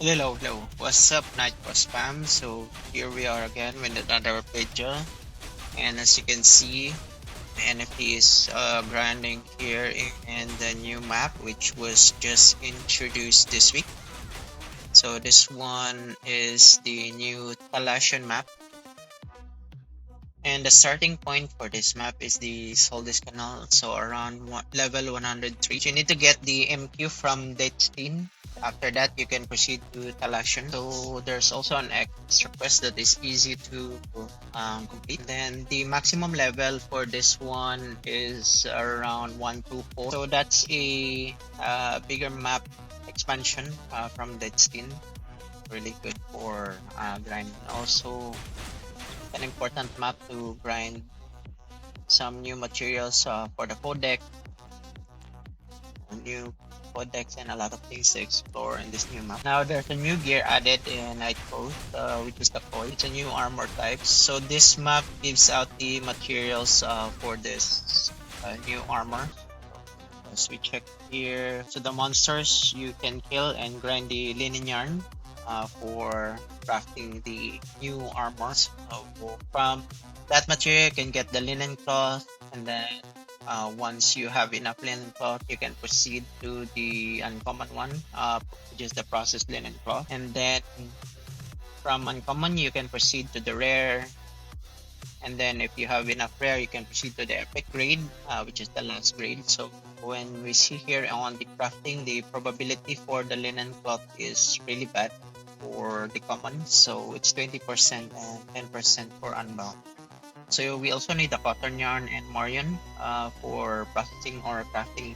Hello. What's up, NightCrows fam? So here we are again with another video, and as you can see, NFT is grinding here in the new map, which was just introduced this week. So this one is the new Talasian map, and the starting point for this map is the Soldis Canal, so around level 103. So you need to get the MQ from Deadstein. After that, you can proceed to Talasian. So there's also an extra quest that is easy to complete. Then the maximum level for this one is around 124. So that's a bigger map expansion from Deadstein. Really good for grind. Also, an important map to grind some new materials for the codex, new codex, and a lot of things to explore in this new map. Now there's a new gear added in NightCrows, which is the koi. It's a new armor type. So this map gives out the materials for this new armor. As we check here, so the monsters you can kill and grind the linen yarn for crafting the new armors. From that material, you can get the linen cloth, and then once you have enough linen cloth, you can proceed to the uncommon one, which is the processed linen cloth. And then from uncommon, you can proceed to the rare. And then if you have enough rare, you can proceed to the epic grade, which is the last grade. So when we see here on the crafting, the probability for the linen cloth is really bad for the common. So it's 20% and 10% for unbound. So we also need the cotton yarn and morion for processing or crafting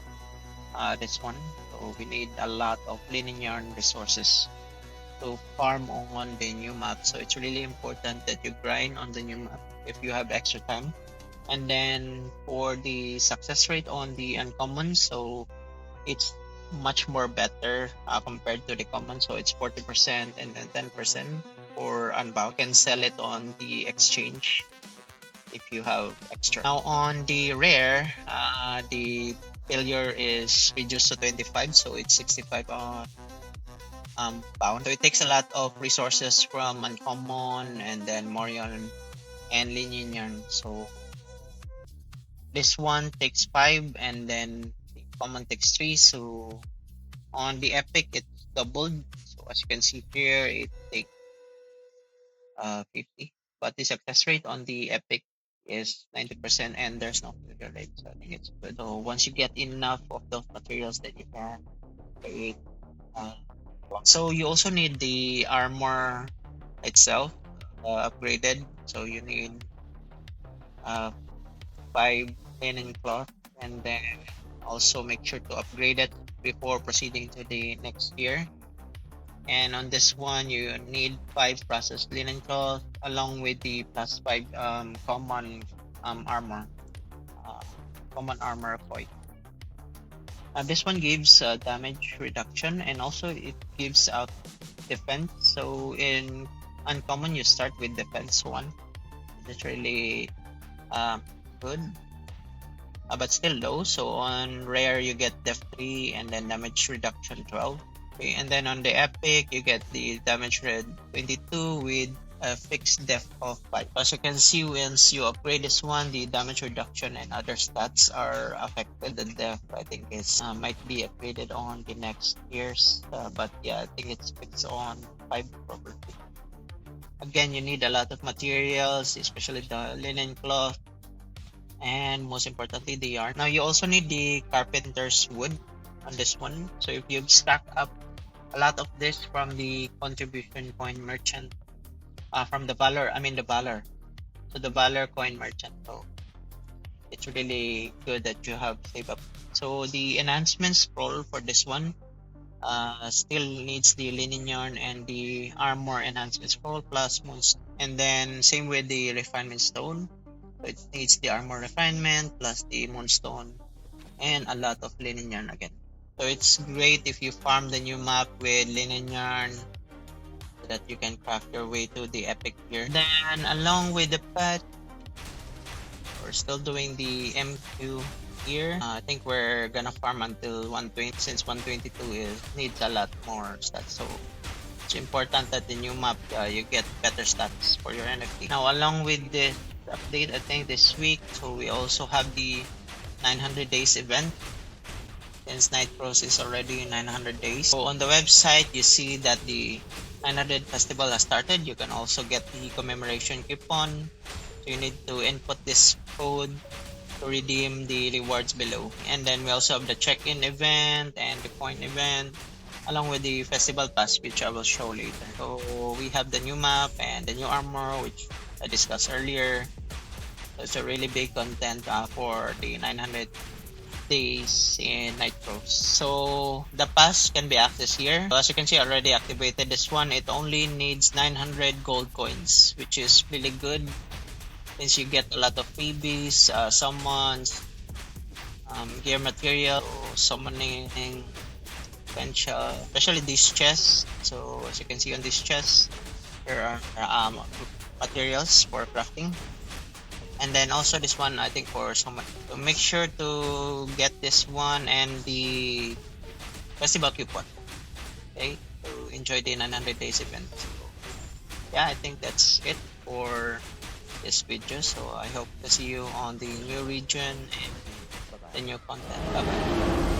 this one. So we need a lot of linen yarn resources to farm on the new map. So it's really important that you grind on the new map if you have extra time. And then for the success rate on the uncommon, so it's much more better compared to the common. So it's 40% and then 10% for unbound. You can sell it on the exchange if you have extra. Now on the rare, the failure is reduced to 25, so it's 65 bound. So it takes a lot of resources from uncommon and then morion and linen yarn. So this one takes 5 and then the common takes 3. So on the epic it's doubled. So as you can see here, it takes 50, but the success rate on the epic is 90% and there's no failure rate. So I think it's good. So once you get enough of those materials, that you can create. So you also need the armor itself upgraded. So you need 5 linen cloth, and then also make sure to upgrade it before proceeding to the next tier. And on this one, you need 5 processed linen cloth along with the plus 5 common armor, uh, common armor koi. This one gives damage reduction, and also it gives out defense. So in uncommon, you start with defense 1. It's really good, but still low. So on rare, you get def 3 and then damage reduction 12. Okay, and then on the epic, you get the damage red 22 with a fixed def of 5. As you can see, once you upgrade this one, the damage reduction and other stats are affected. The def, I think, is might be upgraded on the next years, but yeah, I think it's fixed on 5 probably. Again, you need a lot of materials, especially the linen cloth, and most importantly the yarn. Now you also need the carpenter's wood on this one. So if you stack up a lot of this from the contribution coin merchant, from the valor, so the valor coin merchant, so it's really good that you have saved up. So the enhancement scroll for this one still needs the linen yarn and the armor enhancement scroll plus most, and then same with the refinement stone. So it needs the armor refinement plus the moonstone and a lot of linen yarn again. So it's great if you farm the new map with linen yarn so that you can craft your way to the epic gear. Then along with the pet, we're still doing the MQ here. I think we're gonna farm until 120 since 122 needs a lot more stats. So It's important that the new map you get better stats for your NFT. Now, along with this update, I think this week, so we also have the 900 days event. Since NightCrows is already 900 days. So on the website, you see that the 900 festival has started. You can also get the commemoration coupon. So you need to input this code to redeem the rewards below. And then we also have the check-in event and the point event along with the festival pass, which I will show later. So we have the new map and the new armor, which I discussed earlier. So it's a really big content for the 900 days in NightCrows. So the pass can be accessed here. So as you can see, I already activated this one. It only needs 900 gold coins, which is really good since you get a lot of freebies, summons, gear material, summoning potential, especially these chests. So as you can see on these chests, there are materials for crafting. And then also this one, I think for someone. So make sure to get this one and the festival coupon. Okay, to enjoy the 900 days event. So, yeah, I think that's it for this video. So I hope to see you on the new region and the new content. Bye bye.